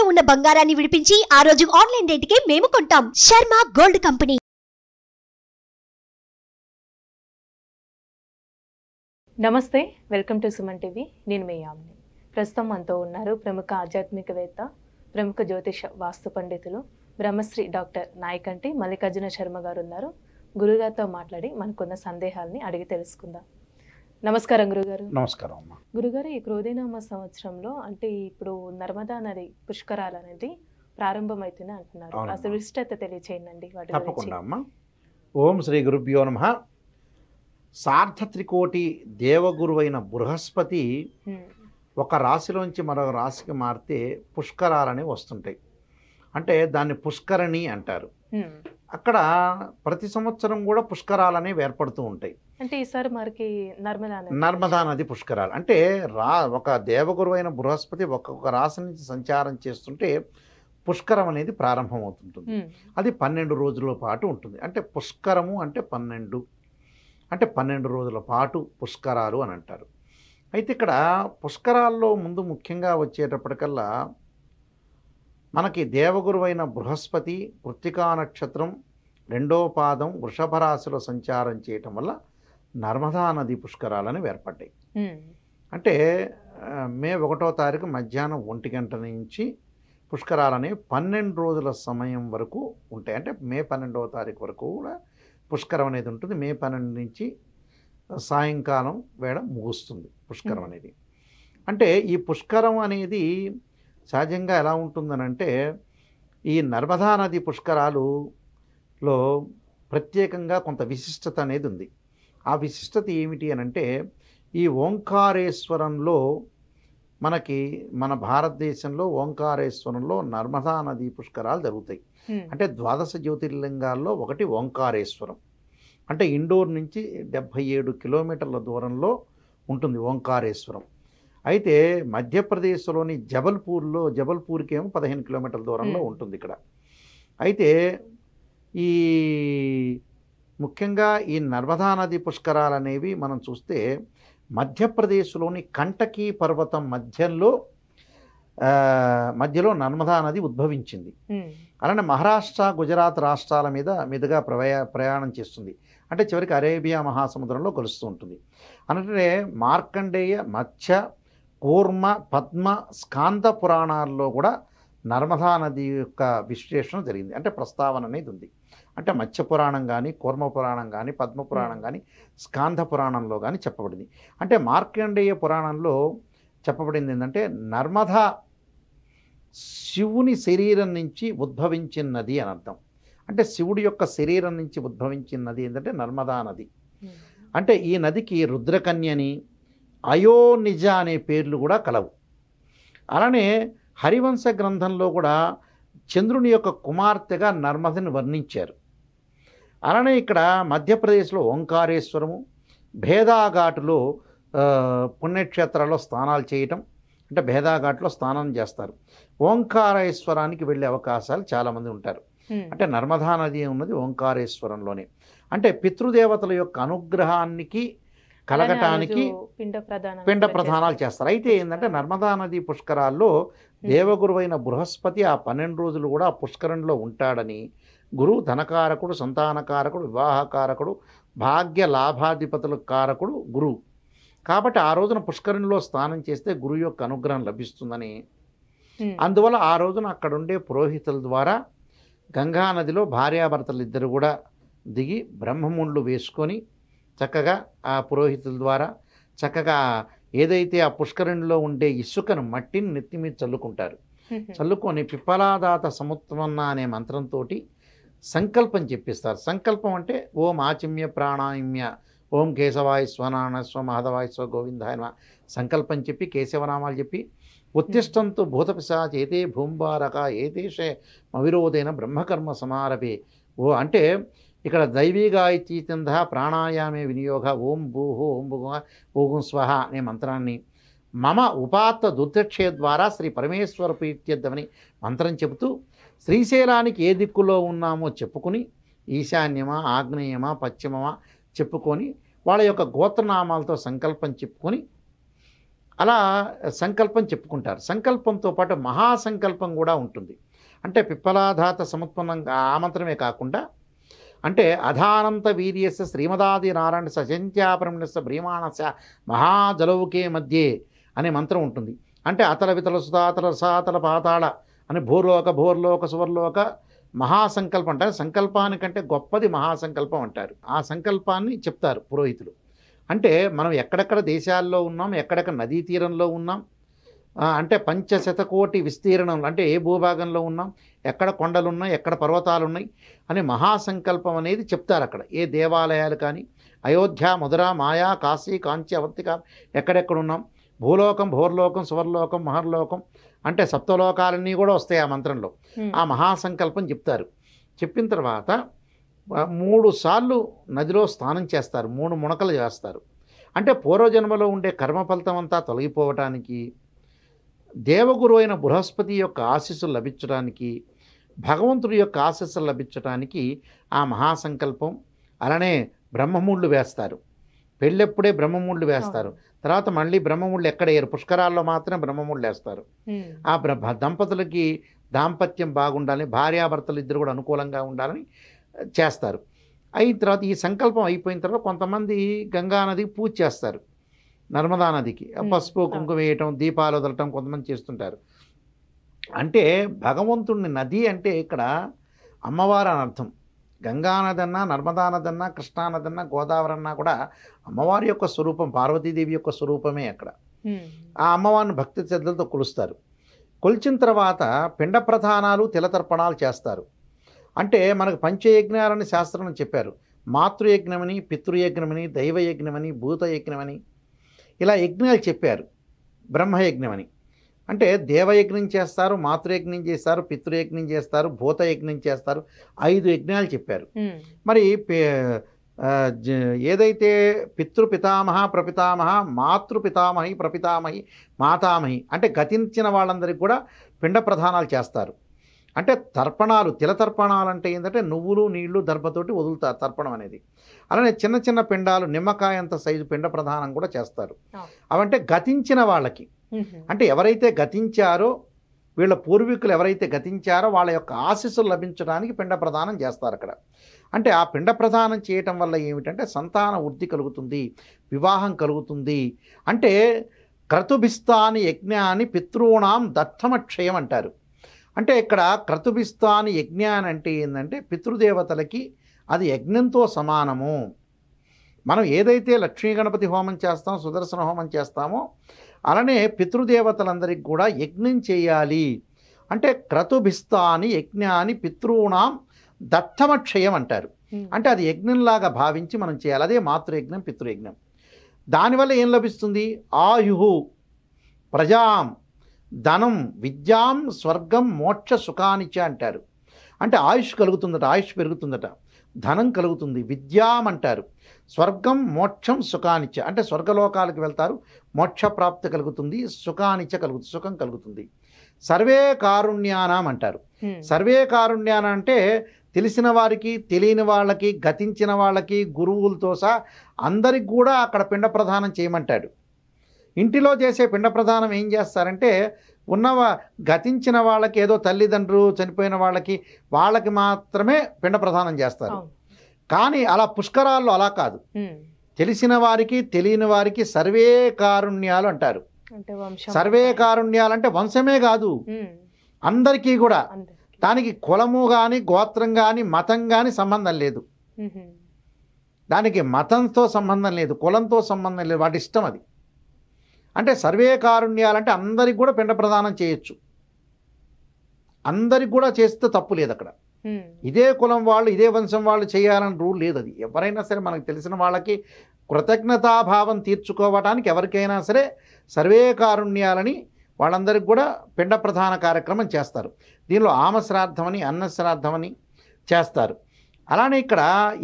తాకట్టులో ఉన్న బంగారాన్ని విడిపించి ఆ రోజు ఆన్లైన్ రేటుకే మేము కొంటాం. Sharma gold company. నమస్తే, వెల్కమ్ టు సుమన్ టీవీ. నేను మీ యామిని. ప్రస్తుతం మనతో ఉన్నారు ప్రముఖ ఆధ్యాత్మికవేత్త, ప్రముఖ జ్యోతిష వాస్తు పండితులు బ్రహ్మశ్రీ డాక్టర్ నాయకంటి మల్లికార్జున శర్మ గారు ఉన్నారు. గురుగారితో మాట్లాడి మనకున్న సందేహాలని అడిగి తెలుసుకుందాం. నమస్కారం గురుగారు. నమస్కారం అమ్మా. గురుగారు, ఈ క్రోధినామ సంవత్సరంలో అంటే ఇప్పుడు నర్మదా నది పుష్కరాలు అనేది ప్రారంభమవుతుంది అంటున్నారు. అసలు విశిష్టత తెలియచేయండి వాటి తప్పకుండా అమ్మా. ఓం శ్రీ గురుభ్యో నమః. సార్ధత్రికోటి దేవగురువైన బృహస్పతి ఒక రాశిలోంచి మరొక రాశికి మారితే పుష్కరాలని వస్తుంటాయి. అంటే దాన్ని పుష్కరణి అంటారు. అక్కడ ప్రతి సంవత్సరం కూడా పుష్కరాలనే ఏర్పడుతూ ఉంటాయి. అంటే ఈసారి మనకి నర్మదా నది పుష్కరాలు అంటే ఒక దేవగురువైన బృహస్పతి ఒక్కొక్క రాశి నుంచి సంచారం చేస్తుంటే పుష్కరం అనేది ప్రారంభమవుతుంటుంది. అది 12 రోజుల పాటు ఉంటుంది. అంటే పుష్కరము అంటే 12 రోజుల పాటు పుష్కరాలు అని అంటారు. అయితే ఇక్కడ పుష్కరాల్లో ముందు ముఖ్యంగా వచ్చేటప్పటికల్లా మనకి దేవగురువైన బృహస్పతి కృత్తికా నక్షత్రం 2వ పాదం వృషభ రాశిలో సంచారం చేయటం వల్ల నర్మదా నది పుష్కరాలని ఏర్పడ్డాయి. అంటే మే 1వ తారీఖు మధ్యాహ్నం 1 గంట నుంచి పుష్కరాలని 12 రోజుల సమయం వరకు ఉంటాయి. అంటే మే 12వ తారీఖు వరకు కూడా పుష్కరం అనేది ఉంటుంది. మే 12 నుంచి సాయంకాలం వేళ ముగుస్తుంది పుష్కరం అనేది. అంటే ఈ పుష్కరం అనేది సహజంగా ఎలా ఉంటుందనంటే ఈ నర్మదా నది పుష్కరాలులో ప్రత్యేకంగా కొంత విశిష్టత అనేది ఉంది. ఆ విశిష్టత ఏమిటి అనంటే ఈ ఓంకారేశ్వరంలో మన భారతదేశంలో ఓంకారేశ్వరంలో నర్మదా నది పుష్కరాలు జరుగుతాయి. అంటే 12 జ్యోతిర్లింగాల్లో ఒకటి ఓంకారేశ్వరం. అంటే ఇండోర్ నుంచి 77 కిలోమీటర్ల దూరంలో ఉంటుంది ఓంకారేశ్వరం. అయితే మధ్యప్రదేశ్లోని జబల్పూర్కి ఏమో 15 కిలోమీటర్ల దూరంలో ఉంటుంది ఇక్కడ. అయితే ఈ ముఖ్యంగా ఈ నర్మదా నది పుష్కరాలు అనేవి మనం చూస్తే మధ్యప్రదేశ్లోని కంటకీ పర్వతం మధ్యలో నర్మదా నది ఉద్భవించింది. అలానే మహారాష్ట్ర గుజరాత్ రాష్ట్రాల మీదుగా ప్రయాణం చేస్తుంది. అంటే చివరికి అరేబియా మహాసముద్రంలో కలుస్తూ ఉంటుంది. అంటే మార్కండేయ, మత్స్య, కూర్మ, పద్మ, స్కాంద పురాణాల్లో కూడా నర్మదా నది యొక్క విశ్లేషణ జరిగింది. అంటే ప్రస్తావన అనేది ఉంది. అంటే మత్స్య పురాణం కానీ, కూర్మ పురాణం కానీ, పద్మ పురాణం కానీ, స్కాంద పురాణంలో కానీ చెప్పబడింది. అంటే మార్కండేయ పురాణంలో చెప్పబడింది ఏంటంటే నర్మదా శివుని శరీరం నుంచి ఉద్భవించిన నది అని అర్థం. అంటే శివుడి యొక్క శరీరం నుంచి ఉద్భవించిన నది ఏంటంటే నర్మదా నది. అంటే ఈ నదికి రుద్రకన్యని, అయోనిజ అనే పేర్లు కూడా కలవు. అలానే హరివంశ గ్రంథంలో కూడా చంద్రుని యొక్క కుమార్తెగా నర్మదని వర్ణించారు. అలానే ఇక్కడ మధ్యప్రదేశ్లో ఓంకారేశ్వరము, భేదాఘాటులో పుణ్యక్షేత్రాల్లో స్నానాలు చేయటం, అంటే భేదాఘాట్లో స్నానం చేస్తారు. ఓంకారేశ్వరానికి వెళ్ళే అవకాశాలు చాలామంది ఉంటారు. అంటే నర్మదా నది ఉన్నది ఓంకారేశ్వరంలోనే. అంటే పితృదేవతల యొక్క అనుగ్రహానికి కలగటానికి పిండ ప్రధానాలు చేస్తారు. అయితే ఏంటంటే నర్మదా నది పుష్కరాల్లో దేవగురువైన బృహస్పతి ఆ 12 రోజులు కూడా ఆ పుష్కరంలో ఉంటాడని, గురువు ధనకారకుడు, సంతానకారకుడు, వివాహకారకుడు, భాగ్య లాభాధిపతుల కారకుడు గురువు. కాబట్టి ఆ రోజున పుష్కరంలో స్నానం చేస్తే గురువు యొక్క అనుగ్రహం లభిస్తుందని, అందువల్ల ఆ రోజున అక్కడుండే పురోహితుల ద్వారా గంగానదిలో భార్యాభర్తలు ఇద్దరు కూడా దిగి బ్రహ్మముండ్లు వేసుకొని చక్కగా ఆ పురోహితుల ద్వారా చక్కగా ఏదైతే ఆ పుష్కరంలో ఉండే ఇసుకను, మట్టిని నెత్తి మీద చల్లుకుంటారు. చల్లుకొని పిప్పలాదాత సముత్వన్న అనే మంత్రంతో సంకల్పం చెప్పిస్తారు. సంకల్పం అంటే ఓం ఆచిమ్య ప్రాణాయామ్య, ఓం కేశవాయ స్వనాన స్వ మాధవాయ స్వ గోవిందాయ నమః సంకల్పం చెప్పి కేశవనామాలు చెప్పి ఉత్తిష్టంతో భూతపిశాచ ఏతే భూంబారక ఏతేషే అవిరోధైన బ్రహ్మకర్మ సమారభే. అంటే ఇక్కడ దైవీగాయతీతంధ ప్రాణాయామే వినియోగ ఓం భూహో ఓం భువ ఓం స్వహ అనే మంత్రాన్ని మమ ఉపాత్త దుర్దక్షే ద్వారా శ్రీ పరమేశ్వర ప్రీత్యర్థమని మంత్రం చెబుతూ శ్రీశైలానికి ఏ దిక్కులో ఉన్నామో చెప్పుకుని ఈశాన్యమా, ఆగ్నేయమా, పశ్చిమమా చెప్పుకొని వాళ్ళ యొక్క గోత్రనామాలతో సంకల్పం చెప్పుకొని అలా సంకల్పం చెప్పుకుంటారు. సంకల్పంతో పాటు మహాసంకల్పం కూడా ఉంటుంది. అంటే పిప్పలాధాత సముత్పన్నంగా ఆ మంత్రమే కాకుండా అంటే అధానంత వీర్యస్య శ్రీమదాది నారాయణ సజంత్యాపరమణస్య భ్రీమాణస్య మహాజలౌకే మధ్యే అనే మంత్రం ఉంటుంది. అంటే అతల వితల సుధాతల రసాతల పాతాళ అని భూర్లోక సువర్లోక మహాసంకల్పం అంటారు. సంకల్పానికంటే గొప్పది మహాసంకల్పం అంటారు. ఆ సంకల్పాన్ని చెప్తారు పురోహితులు. అంటే మనం ఎక్కడెక్కడ దేశాల్లో ఉన్నాం, ఎక్కడెక్కడ నదీ తీరంలో ఉన్నాం, అంటే 500,000,000 విస్తీర్ణంలో అంటే ఏ భూభాగంలో ఉన్నాం, ఎక్కడ కొండలు ఉన్నాయి, ఎక్కడ పర్వతాలు ఉన్నాయి అని మహాసంకల్పం అనేది చెప్తారు. అక్కడ ఏ దేవాలయాలు కానీ అయోధ్య, మధుర, మాయా, కాశీ, కాంచి, అవంతిక ఎక్కడెక్కడ ఉన్నాం, భూలోకం, భోర్లోకం, సువర్లోకం, మహర్లోకం అంటే సప్తలోకాలన్నీ కూడా వస్తాయి ఆ మంత్రంలో. ఆ మహాసంకల్పం చెప్తారు. చెప్పిన తర్వాత 3 సార్లు నదిలో స్నానం చేస్తారు, 3 మునకలు చేస్తారు. అంటే పూర్వజన్మలో ఉండే కర్మ ఫలితం అంతా తొలగిపోవటానికి, దేవగురు అయిన బృహస్పతి యొక్క ఆశీస్సులు లభించడానికి, భగవంతుడి యొక్క ఆశీస్సులు లభించడానికి ఆ మహాసంకల్పం. అలానే బ్రహ్మముళ్ళు వేస్తారు. పెళ్ళెప్పుడే బ్రహ్మముళ్ళు వేస్తారు. తర్వాత మళ్ళీ బ్రహ్మముళ్ళు ఎక్కడ వేయరు, పుష్కరాల్లో మాత్రమే బ్రహ్మముళ్ళు వేస్తారు. ఆ దంపతులకి దాంపత్యం బాగుండాలని, భార్యాభర్తలు ఇద్దరు కూడా అనుకూలంగా ఉండాలని చేస్తారు. అయిన తర్వాత ఈ సంకల్పం అయిపోయిన తర్వాత కొంతమంది గంగానదికి పూజ చేస్తారు, నర్మదా నదికి పసుపు కుంకుమ వేయటం, దీపాలు వదలటం కొంతమంది చేస్తుంటారు. అంటే భగవంతుడిని నది అంటే ఇక్కడ అమ్మవారు అని అర్థం. గంగానది అన్నా, నర్మదా నది అన్నా, కృష్ణానది అన్నా, గోదావరి అన్నా కూడా అమ్మవారి యొక్క స్వరూపం, పార్వతీదేవి యొక్క స్వరూపమే అక్కడ. ఆ అమ్మవారిని భక్తి శ్రద్ధలతో కొలుస్తారు. కొలిచిన తర్వాత పిండ ప్రధానాలు, తిలతర్పణాలు చేస్తారు. అంటే మనకు పంచయజ్ఞాలని శాస్త్రం చెప్పారు. మాతృయజ్ఞమని, పితృయజ్ఞమని, దైవయజ్ఞమని, భూతయజ్ఞమని ఇలా యజ్ఞాలు చెప్పారు. బ్రహ్మయజ్ఞమని అంటే దేవయజ్ఞం చేస్తారు, మాతృయజ్ఞం చేస్తారు, పితృయజ్ఞం చేస్తారు, భూతయజ్ఞం చేస్తారు. 5 యజ్ఞాలు చెప్పారు. మరి ఏదైతే పితృపితామహ, ప్రపితామహ, మాతృపితామహి, ప్రపితామహి, మాతామహి అంటే గతించిన వాళ్ళందరికీ కూడా పిండ ప్రధానాలు చేస్తారు. అంటే తర్పణాలు, తిలతర్పణాలు అంటే ఏంటంటే నువ్వులు, నీళ్లు, దర్భతోటి వదులుతారు తర్పణం అనేది. అలానే చిన్న చిన్న పిండాలు, నిమ్మకాయంత సైజు పిండ ప్రధానం కూడా చేస్తారు. అవంటే గతించిన వాళ్ళకి, అంటే ఎవరైతే గతించారో, వీళ్ళ పూర్వీకులు ఎవరైతే గతించారో వాళ్ళ యొక్క ఆశీస్సులు లభించడానికి పిండ ప్రదానం చేస్తారు అక్కడ. అంటే ఆ పిండ ప్రదానం చేయటం వల్ల ఏమిటంటే సంతాన వృద్ధి కలుగుతుంది, వివాహం కలుగుతుంది. అంటే క్రతుభిస్తాని యజ్ఞాన్ని పితృణాం దత్తమక్షయం అంటారు. అంటే ఇక్కడ క్రతుభిస్తాని యజ్ఞాన్ని అంటే ఏంటంటే పితృదేవతలకి అది యజ్ఞంతో సమానము. మనం ఏదైతే లక్ష్మీ గణపతి హోమం చేస్తామో, సుదర్శన హోమం చేస్తామో అలానే పితృదేవతలందరికీ కూడా యజ్ఞం చేయాలి. అంటే క్రతుభిస్తాని యజ్ఞాన్ని పితృణాం దత్తమక్షయం అంటారు. అంటే అది యజ్ఞంలాగా భావించి మనం చేయాలి. అదే మాతృయజ్ఞం, పితృయజ్ఞం. దానివల్ల ఏం లభిస్తుంది? ఆయుహు, ప్రజాం, ధనం, విద్యాం, స్వర్గం, మోక్ష సుఖానిచ అంటారు. అంటే ఆయుష్ కలుగుతుందట, ఆయుష్ పెరుగుతుందట, ధనం కలుగుతుంది, విద్యాం అంటారు, స్వర్గం, మోక్షం, సుఖానిచ అంటే స్వర్గలోకాలకు వెళ్తారు, మోక్ష ప్రాప్తి కలుగుతుంది, సుఖానిచ కలుగుతుంది, సుఖం కలుగుతుంది. సర్వే కారుణ్యానం అంటారు. సర్వే కారుణ్యానం అంటే తెలిసిన వారికి, తెలియని వాళ్ళకి, గతించిన వాళ్ళకి, గురువులతో సహా అందరికి కూడా అక్కడ పిండ ప్రదానం చేయమంటాడు. ఇంటిలో చేసే పిండ ప్రదానం ఏం చేస్తారంటే గతించిన వాళ్ళకి, ఏదో తల్లిదండ్రులు చనిపోయిన వాళ్ళకి మాత్రమే పిండ ప్రదానం చేస్తారు. కానీ అలా పుష్కరాల్లో అలా కాదు. తెలిసిన వారికి, తెలియని వారికి సర్వే కారుణ్యాలు అంటారు. సర్వే కారుణ్యాలు అంటే వంశమే కాదు, అందరికీ కూడా. దానికి కులము కానీ, గోత్రం కానీ, మతం కానీ సంబంధం లేదు. దానికి మతంతో సంబంధం లేదు, కులంతో సంబంధం లేదు, వాటి ఇష్టం అది. అంటే సర్వే కారుణ్యాలంటే అందరికి కూడా పిండ ప్రదానం చేయొచ్చు, అందరికి కూడా చేస్తే తప్పు లేదు అక్కడ. ఇదే కులం వాళ్ళు, ఇదే వంశం వాళ్ళు చేయాలని రూల్ లేదు. అది ఎవరైనా సరే మనకు తెలిసిన వాళ్ళకి కృతజ్ఞతాభావం తీర్చుకోవడానికి ఎవరికైనా సరే సర్వే కారుణ్యాలని వాళ్ళందరికీ కూడా పిండ ప్రధాన కార్యక్రమం చేస్తారు. దీనిలో ఆమశ్రాద్ధమని, అన్నశ్రాద్ధమని చేస్తారు. అలానే ఇక్కడ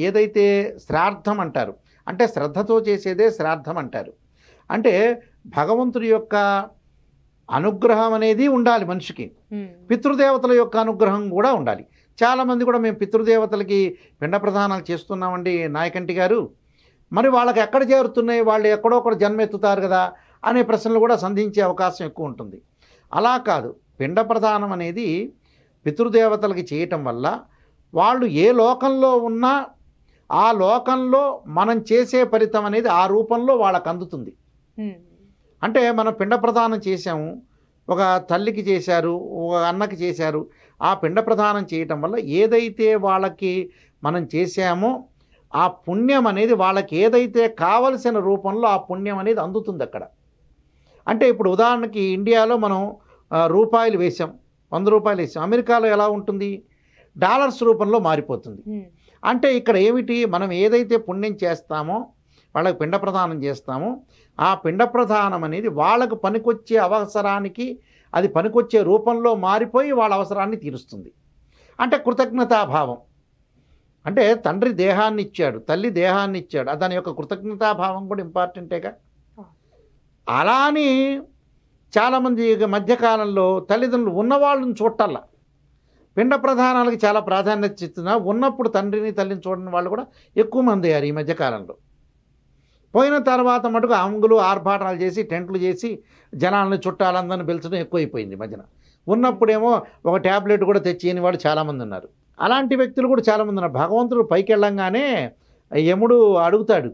ఏదైతే శ్రాద్ధం అంటారు, అంటే శ్రద్ధతో చేసేదే శ్రాద్ధం అంటారు. అంటే భగవంతుడి యొక్క అనుగ్రహం అనేది ఉండాలి మనిషికి, పితృదేవతల యొక్క అనుగ్రహం కూడా ఉండాలి. చాలామంది కూడా మేము పితృదేవతలకి పిండ ప్రదానాలు చేస్తున్నామండి నాయకంటి గారు, మరి వాళ్ళకి ఎక్కడ చేరుతున్నాయి, వాళ్ళు ఎక్కడో ఒకటి జన్మెత్తుతారు కదా అనే ప్రశ్నలు కూడా సంధించే అవకాశం ఎక్కువ ఉంటుంది. అలా కాదు, పిండ ప్రదానం అనేది పితృదేవతలకి చేయటం వల్ల వాళ్ళు ఏ లోకంలో ఉన్నా ఆ లోకంలో మనం చేసే ఫలితం అనేది ఆ రూపంలో వాళ్ళకు అందుతుంది. అంటే మనం పిండ ప్రదానం చేసాము, ఒక తల్లికి చేశారు, ఒక అన్నకి చేశారు, ఆ పిండ ప్రదానం చేయటం వల్ల ఏదైతే వాళ్ళకి మనం చేశామో ఆ పుణ్యం అనేది వాళ్ళకి ఏదైతే కావలసిన రూపంలో ఆ పుణ్యం అనేది అందుతుంది అక్కడ. అంటే ఇప్పుడు ఉదాహరణకి ఇండియాలో మనం రూపాయలు వేసాం, 100 రూపాయలు వేసాం, అమెరికాలో ఎలా ఉంటుంది, డాలర్స్ రూపంలో మారిపోతుంది. అంటే ఇక్కడ ఏమిటి, మనం ఏదైతే పుణ్యం చేస్తామో వాళ్ళకి పిండ ప్రదానం చేస్తామో ఆ పిండ ప్రదానం అనేది వాళ్ళకు పనికొచ్చే అవసరానికి అది పనికొచ్చే రూపంలో మారిపోయి వాళ్ళ అవసరాన్ని తీరుస్తుంది. అంటే కృతజ్ఞతాభావం. అంటే తండ్రి దేహాన్ని ఇచ్చాడు, తల్లి దేహాన్ని ఇచ్చాడు, దాని యొక్క కృతజ్ఞతాభావం కూడా ఇంపార్టెంటేగా. అలాని చాలామంది మధ్యకాలంలో తల్లిదండ్రులు ఉన్నవాళ్ళని చూడటల్లా పిండ ప్రధానాలకు చాలా ప్రాధాన్యత ఇస్తున్నా, ఉన్నప్పుడు తండ్రిని తల్లిని చూడని వాళ్ళు కూడా ఎక్కువ మంది అయ్యారు ఈ మధ్యకాలంలో. పోయిన తర్వాత మటుకు అంగులు ఆర్భాటాలు చేసి టెంట్లు చేసి జనాలను చుట్టాలందరిని పిలిచడం ఎక్కువైపోయింది మధ్యన. ఉన్నప్పుడేమో ఒక ట్యాబ్లెట్ కూడా తెచ్చేయని వాళ్ళు చాలామంది ఉన్నారు. అలాంటి వ్యక్తులు కూడా చాలామంది ఉన్నారు. భగవంతుడు పైకి వెళ్ళంగానే యముడు అడుగుతాడు,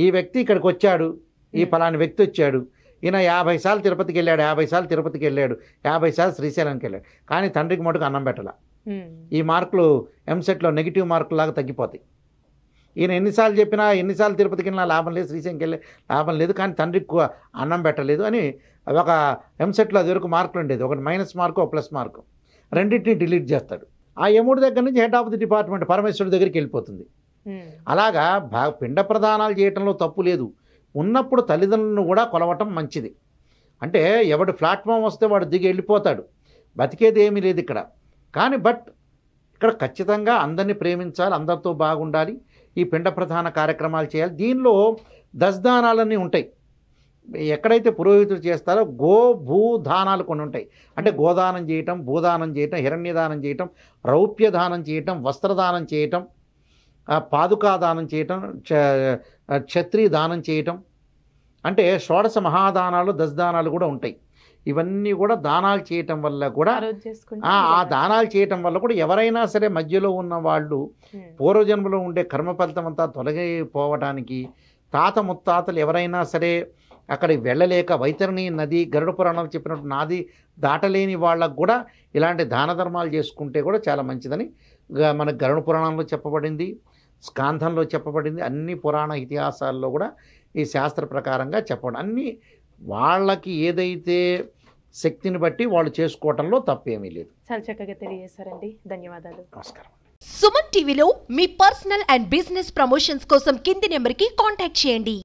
ఈ వ్యక్తి ఇక్కడికి వచ్చాడు, ఈ ఫలాని వ్యక్తి వచ్చాడు, ఈయన 50 సార్లు తిరుపతికి వెళ్ళాడు, 50 సార్లు తిరుపతికి వెళ్ళాడు, 50 సార్లు శ్రీశైలంకి వెళ్ళాడు, కానీ తండ్రికి మటుకు అన్నం పెట్టాల. ఈ మార్కులు ఎంసెట్లో నెగిటివ్ మార్కులు లాగా తగ్గిపోతాయి. ఈయన ఎన్నిసార్లు చెప్పినా, ఎన్నిసార్లు తిరుపతికి వెళ్ళినా లాభం లేదు, శ్రీశైలంకి వెళ్ళి లాభం లేదు, కానీ తండ్రికి అన్నం పెట్టలేదు అని ఒక ఎంసెట్లో అది వరకు మార్కులు ఉండేది, ఒకటి మైనస్ మార్కు ఒక ప్లస్ మార్కు, రెండింటిని డిలీట్ చేస్తాడు. ఆ యముడి దగ్గర నుంచి హెడ్ ఆఫ్ ది డిపార్ట్మెంట్ పరమేశ్వరుడి దగ్గరికి వెళ్ళిపోతుంది. అలాగా పిండ ప్రదానాలు చేయటంలో తప్పు లేదు. ఉన్నప్పుడు తల్లిదండ్రులను కూడా కొలవటం మంచిది. అంటే ఎవడు ప్లాట్ఫామ్ వస్తే వాడు దిగి వెళ్ళిపోతాడు, బతికేది ఏమీ లేదు ఇక్కడ. కానీ ఇక్కడ ఖచ్చితంగా అందరినీ ప్రేమించాలి, అందరితో బాగుండాలి, ఈ పిండ ప్రధాన కార్యక్రమాలు చేయాలి. దీనిలో దశదానాలన్నీ ఉంటాయి. ఎక్కడైతే పురోహితులు చేస్తారో గో భూ దానాలు కొన్ని ఉంటాయి. అంటే గోదానం చేయటం, భూదానం చేయటం, హిరణ్యదానం చేయటం, రౌప్యదానం చేయటం, వస్త్రదానం చేయటం, పాదుకాదానం చేయటం, క్షత్రియ దానం చేయటం, అంటే షోడశ మహాదానాలు దశదానాలు కూడా ఉంటాయి. ఇవన్నీ కూడా దానాలు చేయటం వల్ల కూడా ఆ దానాలు చేయటం వల్ల కూడా ఎవరైనా సరే మధ్యలో ఉన్న వాళ్ళు పూర్వజన్మలో ఉండే కర్మ ఫలితం అంతా తొలగిపోవటానికి, తాత ముత్తాతలు ఎవరైనా సరే అక్కడికి వెళ్ళలేక వైతరణి నది గరుడ పురాణాలు చెప్పినట్టు నాది దాటలేని వాళ్ళకు కూడా ఇలాంటి దాన ధర్మాలు చేసుకుంటే కూడా చాలా మంచిదని మనకు గరుడ పురాణంలో చెప్పబడింది, స్కాంధంలో చెప్పబడింది, అన్ని పురాణ ఇతిహాసాల్లో కూడా ఈ శాస్త్ర ప్రకారంగా చెప్పడం. అన్నీ వాళ్ళకి ఏదైతే శక్తిని బట్టి వాళ్ళు చేసుకోవటంలో తప్పేమీ లేదు. చాలా చక్కగా తెలియజేశారండి, ధన్యవాదాలు. నమస్కారం. సుమన్ టీవీలో మీ పర్సనల్ అండ్ బిజినెస్ ప్రమోషన్స్ కోసం కింది నెంబర్కి కాంటాక్ట్ చేయండి.